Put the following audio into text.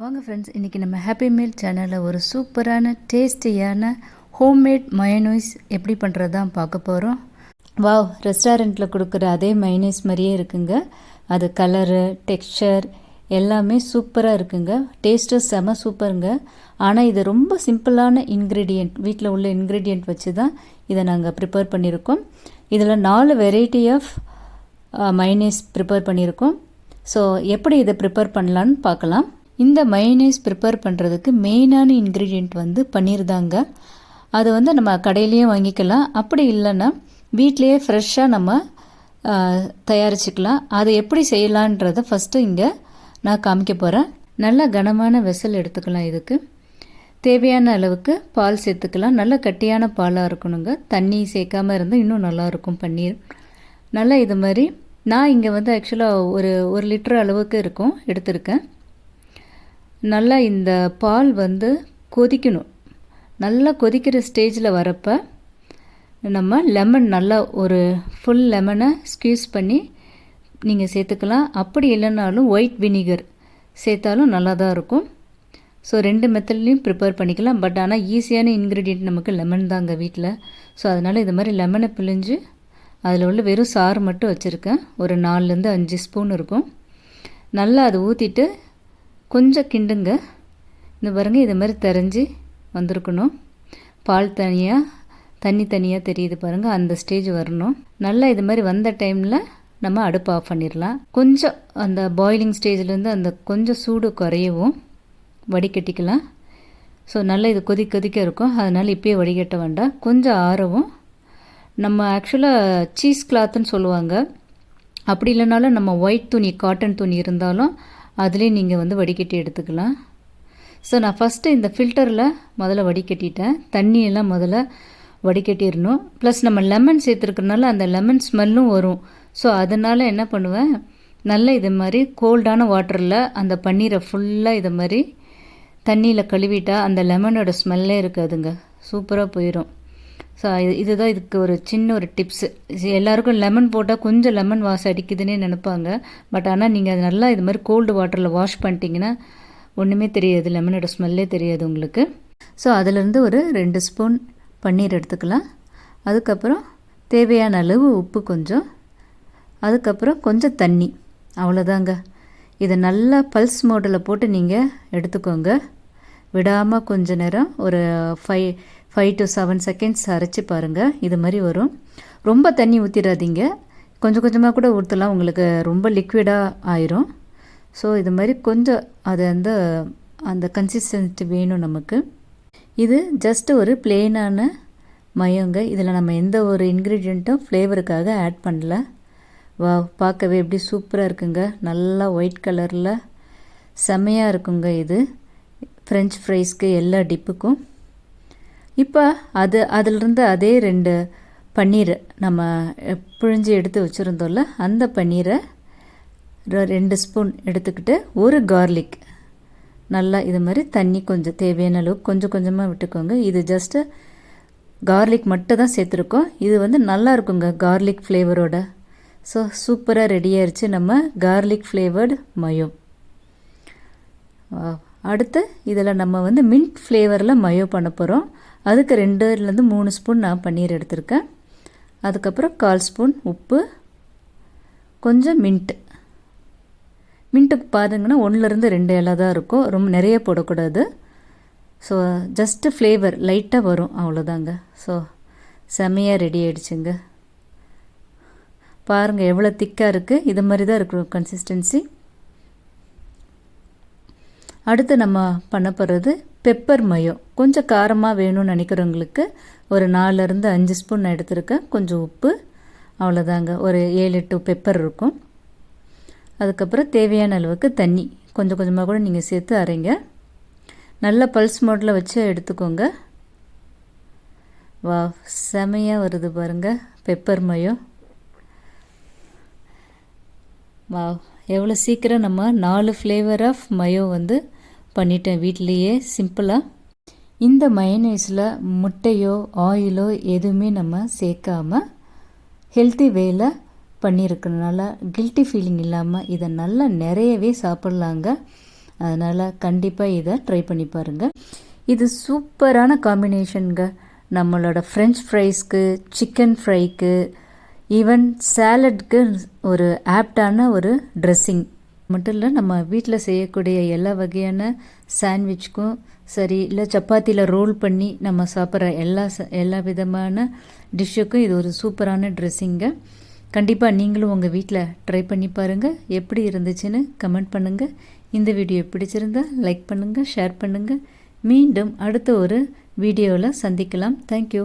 வாங்க ஃப்ரெண்ட்ஸ், இன்றைக்கி நம்ம ஹாப்பி மீல் சேனலில் ஒரு சூப்பரான டேஸ்டியான ஹோம்மேட் மயோனைஸ் எப்படி பண்ணுறது தான் பார்க்க போகிறோம். வாவ், ரெஸ்டாரண்ட்டில் கொடுக்குற அதே மயோனைஸ் மாதிரியே இருக்குங்க. அது கலரு, டெக்ஸ்சர் எல்லாமே சூப்பராக இருக்குங்க. டேஸ்ட்டு செம சூப்பருங்க. ஆனால் இது ரொம்ப சிம்பிளான இன்க்ரீடியண்ட், வீட்டில் உள்ள இன்க்ரீடியண்ட் வச்சு தான் இதை நாங்கள் ப்ரிப்பேர் பண்ணியிருக்கோம். இதில் 4 வெரைட்டி ஆஃப் மயோனைஸ் ப்ரிப்பேர் பண்ணியிருக்கோம். ஸோ எப்படி இதை ப்ரிப்பேர் பண்ணலான்னு பார்க்கலாம். இந்த மயோனைஸ் ப்ரிப்பேர் பண்ணுறதுக்கு மெயினான இன்க்ரீடியண்ட் வந்து பன்னீர் தாங்க. அது வந்து நம்ம கடையிலையும் வாங்கிக்கலாம், அப்படி இல்லைன்னா வீட்டிலையே ஃப்ரெஷ்ஷாக நம்ம தயாரிச்சுக்கலாம். அதை எப்படி செய்யலான்றதை ஃபஸ்ட்டு இங்கே நான் காமிக்க போகிறேன். நல்ல கனமான வெசல் எடுத்துக்கலாம். இதுக்கு தேவையான அளவுக்கு பால் சேர்த்துக்கலாம். நல்ல கட்டியான பாலாக இருக்கணுங்க. தண்ணி சேர்க்காமல் இருந்தால் இன்னும் நல்லாயிருக்கும் பன்னீர். நல்லா இது மாதிரி நான் இங்கே வந்து ஆக்சுவலாக ஒரு லிட்டர் அளவுக்கு இருக்கும் எடுத்திருக்கேன். நல்லா இந்த பால் வந்து கொதிக்கணும். நல்லா கொதிக்கிற ஸ்டேஜில் வரப்போ நம்ம லெமன், நல்லா ஒரு ஃபுல் லெமனை ஸ்க்யூஸ் பண்ணி நீங்கள் சேர்த்துக்கலாம். அப்படி இல்லைனாலும் ஒயிட் வினிகர் சேர்த்தாலும் நல்லா தான் இருக்கும். ஸோ 2 மெத்தட்லேயும் ப்ரிப்பேர் பண்ணிக்கலாம். பட் ஆனால் ஈஸியான இன்க்ரீடியண்ட் நமக்கு லெமன் தாங்க வீட்டில். ஸோ அதனால் இது மாதிரி லெமனை பிழிஞ்சு அதில் உள்ள வெறும் சாறு மட்டும் வச்சுருக்கேன். ஒரு 4லேருந்து 5 ஸ்பூன் இருக்கும். நல்லா அதை ஊற்றிட்டு கொஞ்சம் கிண்டுங்க. இந்த பாருங்கள், இது மாதிரி தெரிஞ்சு வந்திருக்கணும். பால் தனியாக, தண்ணி தனியாக தெரியுது பாருங்கள், அந்த ஸ்டேஜ் வரணும். நல்லா இது மாதிரி வந்த டைமில் நம்ம அடுப்பு ஆஃப் பண்ணிடலாம். கொஞ்சம் அந்த பாயிலிங் ஸ்டேஜ்லேருந்து அந்த கொஞ்சம் சூடு குறையவும் வடிகட்டிக்கலாம். ஸோ நல்லா இது கொதிக்க இருக்கும். அதனால் இப்போயே வடிகட்ட வேண்டாம், கொஞ்சம் ஆறவும். நம்ம ஆக்சுவலாக சீஸ் கிளாத்துன்னு சொல்லுவாங்க, அப்படி இல்லைனாலும் நம்ம ஒயிட் துணி, காட்டன் துணி இருந்தாலும் அதுலேயும் நீங்கள் வந்து வடிகட்டி எடுத்துக்கலாம். ஸோ நான் ஃபஸ்ட்டு இந்த ஃபில்டரில் முதல்ல வடிகட்டிட்டேன். தண்ணியெல்லாம் முதல்ல வடிகட்டிடணும். ப்ளஸ் நம்ம லெமன் சேர்த்துருக்கறனால அந்த லெமன் ஸ்மெல்லும் வரும். ஸோ அதனால் என்ன பண்ணுவேன், நல்லா இது மாதிரி கோல்டான வாட்டரில் அந்த பன்னீரை ஃபுல்லாக இது மாதிரி தண்ணியில் கழுவிட்டால் அந்த லெமனோட ஸ்மெல்லே இருக்காதுங்க, சூப்பராக போயிடும். ஸோ இதுதான் இதுக்கு ஒரு சின்ன ஒரு டிப்ஸு. எல்லாருக்கும் லெமன் போட்டால் கொஞ்சம் லெமன் வாசம் அடிக்குதுன்னே நினைப்பாங்க. பட் ஆனால் நீங்கள் அது நல்லா இது மாதிரி கோல்டு வாட்டரில் வாஷ் பண்ணிட்டீங்கன்னா ஒன்றுமே தெரியாது, லெமனோட ஸ்மெல்லே தெரியாது உங்களுக்கு. ஸோ அதிலேருந்து ஒரு 2 ஸ்பூன் பன்னீர் எடுத்துக்கலாம். அதுக்கப்புறம் தேவையான அளவு உப்பு கொஞ்சம், அதுக்கப்புறம் கொஞ்சம் தண்ணி, அவ்வளோதாங்க. இதை நல்லா பல்ஸ் மோடில் போட்டு நீங்கள் எடுத்துக்கோங்க. விடாமல் கொஞ்ச நேரம் ஒரு 5 to 7 செகண்ட்ஸ் அரைச்சி பாருங்கள். இது மாதிரி வரும். ரொம்ப தண்ணி ஊற்றிடாதீங்க, கொஞ்சம் கொஞ்சமாக கூட ஊற்றலாம், உங்களுக்கு ரொம்ப லிக்விடாக ஆயிரும். ஸோ இது மாதிரி கொஞ்சம் அது அந்த கன்சிஸ்டன்சி வேணும் நமக்கு. இது ஜஸ்ட் ஒரு பிளெயினான மயோங்க. இதில் நம்ம எந்த ஒரு இன்க்ரீடியண்ட்டும் ஃப்ளேவருக்காக ஆட் பண்ணல. வா, பார்க்கவே எப்படி சூப்பராக இருக்குங்க. நல்லா ஒயிட் கலரில் செம்மையாக இருக்குங்க. இது ஃப்ரெஞ்ச் ஃப்ரைஸ்க்கு எல்லா டிப்புக்கும். இப்போ அதிலிருந்து அதே 2 பன்னீர் நம்ம பிழிஞ்சு எடுத்து வச்சுருந்தோம்ல, அந்த பன்னீரை 2 ஸ்பூன் எடுத்துக்கிட்டு ஒரு கார்லிக் நல்லா இது மாதிரி தண்ணி கொஞ்சம் தேவையான அளவுக்கு கொஞ்சம் கொஞ்சமாக விட்டுக்கோங்க. இது ஜஸ்ட்டு கார்லிக் மட்டும் தான் சேர்த்துருக்கோம். இது வந்து நல்லா இருக்குங்க கார்லிக் ஃப்ளேவரோட. ஸோ சூப்பராக ரெடி ஆயிடுச்சு நம்ம கார்லிக் ஃப்ளேவர்டு மயோ. அடுத்து இதில் நம்ம வந்து மின்ட் ஃப்ளேவரில் மயோ பண்ண போகிறோம். அதுக்கு 2லேருந்து 3 ஸ்பூன் நான் பன்னீர் எடுத்திருக்கேன். அதுக்கப்புறம் 1/4 ஸ்பூன் உப்பு, கொஞ்சம் மின்ட்டுக்கு பாருங்கன்னா 1லேருந்து 2 இலை தான் இருக்கும், ரொம்ப நிறைய போடக்கூடாது. ஸோ ஜஸ்ட்டு ஃப்ளேவர் லைட்டாக வரும், அவ்வளோதாங்க. ஸோ செமையாக ரெடி ஆகிடுச்சுங்க. பாருங்கள் எவ்வளோ திக்காக இருக்குது. இது மாதிரி தான் இருக்கும் கன்சிஸ்டன்சி. அடுத்து நம்ம பண்ண போகிறது பெப்பர் மயோ. கொஞ்சம் காரமாக வேணும்னு நினைக்கிறவங்களுக்கு ஒரு 4லேருந்து 5 ஸ்பூன் நான் எடுத்துருக்கேன். கொஞ்சம் உப்பு, அவ்வளோதாங்க. ஒரு 7-8 பெப்பர் இருக்கும். அதுக்கப்புறம் தேவையான அளவுக்கு தண்ணி கொஞ்சம் கொஞ்சமாக கூட நீங்கள் சேர்த்து அரைங்க. நல்ல பல்ஸ் மோட்டில் வச்சு எடுத்துக்கோங்க. வா, செமையாக வருது பாருங்கள் பெப்பர் மயோ. வா, எவ்வளோ சீக்கிரம் நம்ம 4 ஃப்ளேவர் ஆஃப் மயோ வந்து பண்ணிட்டேன் வீட்டிலையே சிம்பிளாக. இந்த மயோனைஸில் முட்டையோ ஆயிலோ எதுவுமே நம்ம சேர்க்காமல் ஹெல்த்தி வேல பண்ணியிருக்கிறதுனால கில்ட்டி ஃபீலிங் இல்லாமல் இதை நல்லா நிறையவே சாப்பிட்லாங்க. அதனால் கண்டிப்பாக இதை ட்ரை பண்ணி பாருங்கள். இது சூப்பரான காம்பினேஷனுங்க. நம்மளோட ஃப்ரெஞ்ச் ஃப்ரைஸ்க்கு, சிக்கன் ஃப்ரைக்கு, ஈவன் சாலட்க்கு ஒரு ஆப்டான ஒரு ட்ரெஸ்ஸிங் மட்டும் இல்லை, நம்ம வீட்டில் செய்யக்கூடிய எல்லா வகையான சாண்ட்விச்க்கும் சரி, இல்லை சப்பாத்தியில் ரோல் பண்ணி நம்ம சாப்பிட்ற எல்லா விதமான டிஷ்ஷுக்கும் இது ஒரு சூப்பரான ட்ரெஸ்ஸிங்க. கண்டிப்பாக நீங்களும் உங்கள் வீட்டில் ட்ரை பண்ணி பாருங்கள். எப்படி இருந்துச்சுன்னு கமெண்ட் பண்ணுங்கள். இந்த வீடியோ பிடிச்சிருந்தா லைக் பண்ணுங்கள், ஷேர் பண்ணுங்கள். மீண்டும் அடுத்த ஒரு வீடியோவில் சந்திக்கலாம். தேங்க்யூ.